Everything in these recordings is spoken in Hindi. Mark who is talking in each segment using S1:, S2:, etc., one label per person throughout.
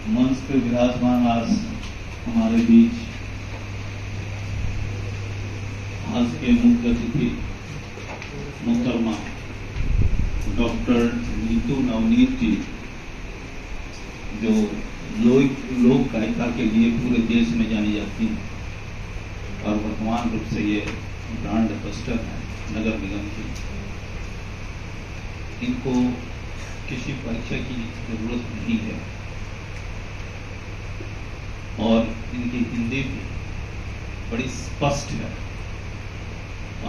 S1: मंच पे विराजमान आज हमारे बीच आज के मुख्य अतिथि मोहतरमा डॉक्टर नीतू नवनीत जी, जो लोक गायिका के लिए पूरे देश में जानी जाती हैं और वर्तमान रूप से ये ब्रांड एम्बेसडर है नगर निगम की। इनको किसी परीक्षा की जरूरत नहीं है और इनकी हिंदी भी बड़ी स्पष्ट है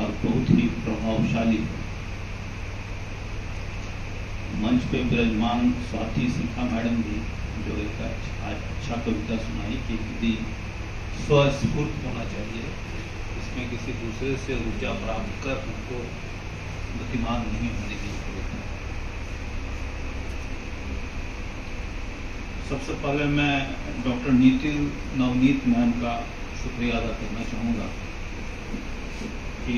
S1: और बहुत ही प्रभावशाली है। मंच पे विराजमान स्वाति सिन्हा मैडम भी जो एक अच्छा कविता सुनाई कि हिंदी स्वस्फूर्त होना चाहिए, इसमें किसी दूसरे से ऊर्जा प्राप्त कर उनको गतिमान नहीं होने की जरूरत है। सबसे पहले मैं डॉक्टर नीतू नवनीत मैम का शुक्रिया अदा करना चाहूँगा कि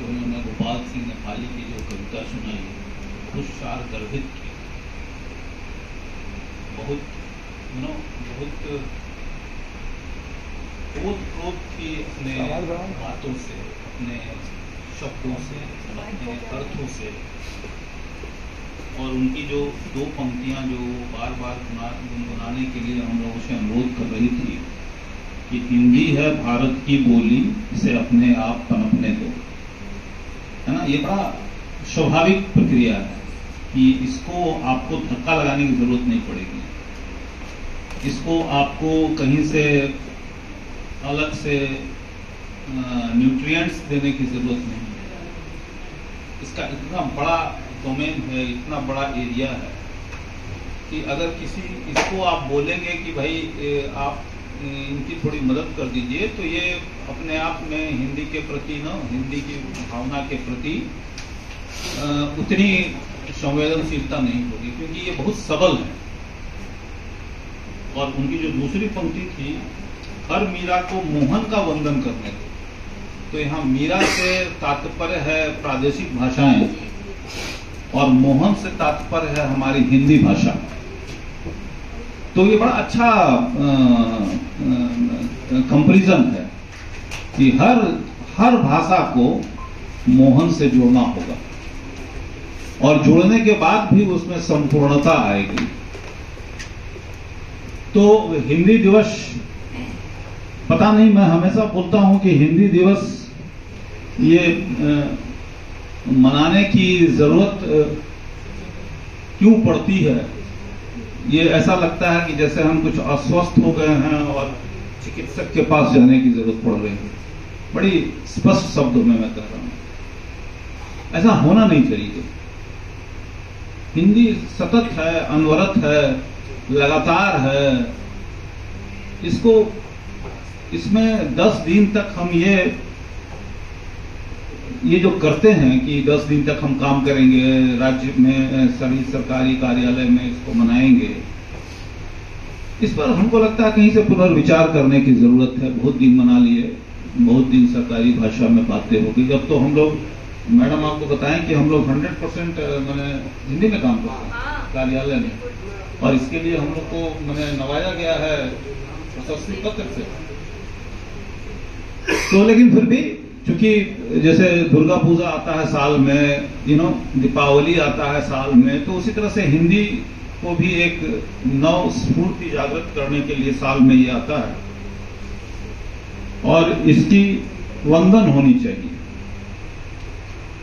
S1: उन्होंने गोपाल सिंह नेपाली की जो कविता सुनाई खुशहाल गर्भित की, बहुत ओत थी अपने बातों से, अपने शब्दों से, अपने अर्थों से। और उनकी जो दो पंक्तियां जो बार बार गुनगुनाने के लिए हम लोगों से अनुरोध कर रही थी कि हिंदी है भारत की बोली, इसे अपने आप पनपने दो, है ना। ये बड़ा स्वाभाविक प्रक्रिया है कि इसको आपको धक्का लगाने की जरूरत नहीं पड़ेगी, इसको आपको कहीं से अलग से न्यूट्रिएंट्स देने की जरूरत नहीं है। इसका इतना बड़ा डोमेन है, इतना बड़ा एरिया है कि अगर इसको आप बोलेंगे कि भाई आप इनकी थोड़ी मदद कर दीजिए, तो ये अपने आप में हिंदी के प्रति हिंदी की भावना के प्रति उतनी संवेदनशीलता नहीं होगी, क्योंकि ये बहुत सबल है। और उनकी जो दूसरी पंक्ति थी, हर मीरा को मोहन का वंदन करने दो, तो यहाँ मीरा से तात्पर्य है प्रादेशिक भाषाएं और मोहन से तात्पर्य है हमारी हिंदी भाषा। तो ये बड़ा अच्छा कंपैरिजन है कि हर भाषा को मोहन से जोड़ना होगा और जोड़ने के बाद भी उसमें संपूर्णता आएगी। तो हिंदी दिवस, पता नहीं, मैं हमेशा बोलता हूं कि हिंदी दिवस ये मनाने की जरूरत क्यों पड़ती है। ये ऐसा लगता है कि जैसे हम कुछ अस्वस्थ हो गए हैं और चिकित्सक के पास जाने की जरूरत पड़ रही है। बड़ी स्पष्ट शब्दों में मैं कह रहा हूं, ऐसा होना नहीं चाहिए। हिंदी सतत है, अनवरत है, लगातार है। इसमें 10 दिन तक हम ये जो करते हैं कि 10 दिन तक हम काम करेंगे, राज्य में सभी सरकारी कार्यालय में इसको मनाएंगे, इस पर हमको लगता है कहीं से पुनर्विचार करने की जरूरत है। बहुत दिन मना लिए, बहुत दिन सरकारी भाषा में बातें हो गई। अब तो हम लोग, मैडम आपको बताएं कि हम लोग 100% मैंने हिंदी में काम करते हैं कार्यालय में, और इसके लिए हम लोग को मैंने नवाजा गया है प्रशस्ति पत्र से। तो लेकिन फिर भी चूंकि जैसे दुर्गा पूजा आता है साल में, दीपावली आता है साल में, तो उसी तरह से हिंदी को भी एक नव स्फूर्ति जागृत करने के लिए साल में ये आता है और इसकी वंदन होनी चाहिए।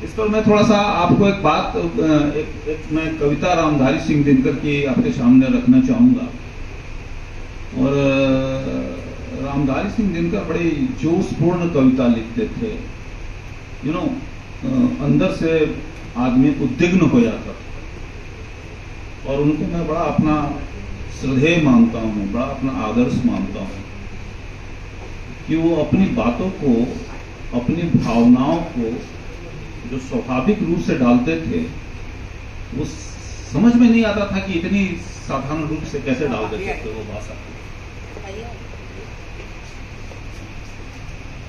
S1: इस पर मैं थोड़ा सा आपको एक बात, मैं कविता रामधारी सिंह दिनकर की आपके सामने रखना चाहूंगा। और रामधारी सिंह दिनकर बड़ी जोशपूर्ण कविता लिखते थे, अंदर से आदमी उद्विग्न हो जाता था। और उनको मैं बड़ा अपना श्रद्धेय मानता हूँ, बड़ा अपना आदर्श मानता हूँ कि वो अपनी बातों को, अपनी भावनाओं को जो स्वाभाविक रूप से डालते थे, वो समझ में नहीं आता था कि इतनी साधारण रूप से कैसे डाल देते थे वो भाषा।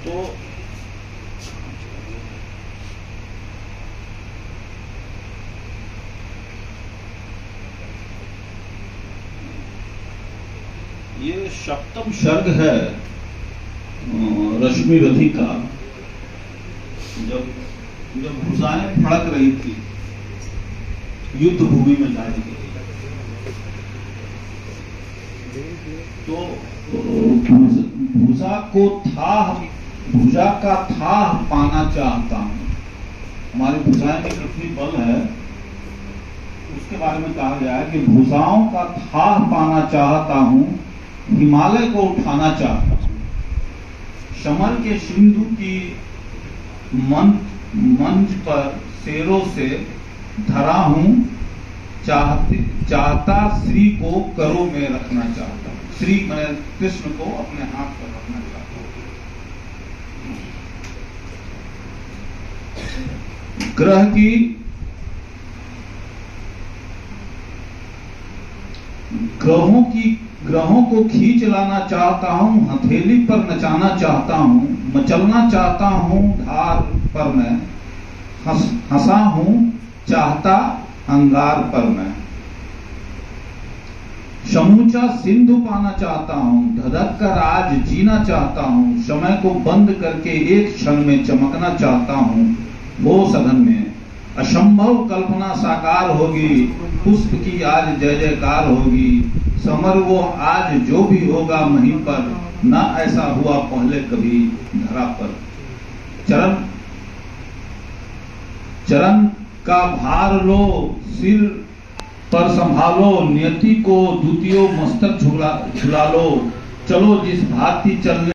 S1: तो ये सप्तम सर्ग है रश्मि रथी का। जब भुजाएं फड़क रही थी युद्ध भूमि में जाने के लिए, तो भुजा का थाह पाना चाहता हूं। हमारी भुजाएं में कितनी बल है उसके बारे में कहा गया है कि भुजाओं का थाह पाना चाहता हूं, हिमालय को उठाना चाहता हूं, शमर के सिंधु की मंच पर शेरों से धरा हूं, चाहता श्री को करों में रखना चाहता हूं। श्री मैं कृष्ण को अपने हाथ पर रखना चाहता हूं। ग्रहों को खींच लाना चाहता हूं, हथेली पर नचाना चाहता हूं, मचलना चाहता हूं धार पर मैं, हंसा हूं चाहता अंगार पर मैं, समूचा सिंधु पाना चाहता हूं, धधक कर आज जीना चाहता हूं, समय को बंद करके एक क्षण में चमकना चाहता हूं, वो सघन में असंभव कल्पना साकार होगी, पुष्प की आज जय जयकार होगी, समर वो आज जो भी होगा वहीं पर, ना ऐसा हुआ पहले कभी धरा पर। चरण का भार लो, सिर पर संभालो, नियति को द्वितीय मस्तक झुला लो, चलो जिस भांति चलने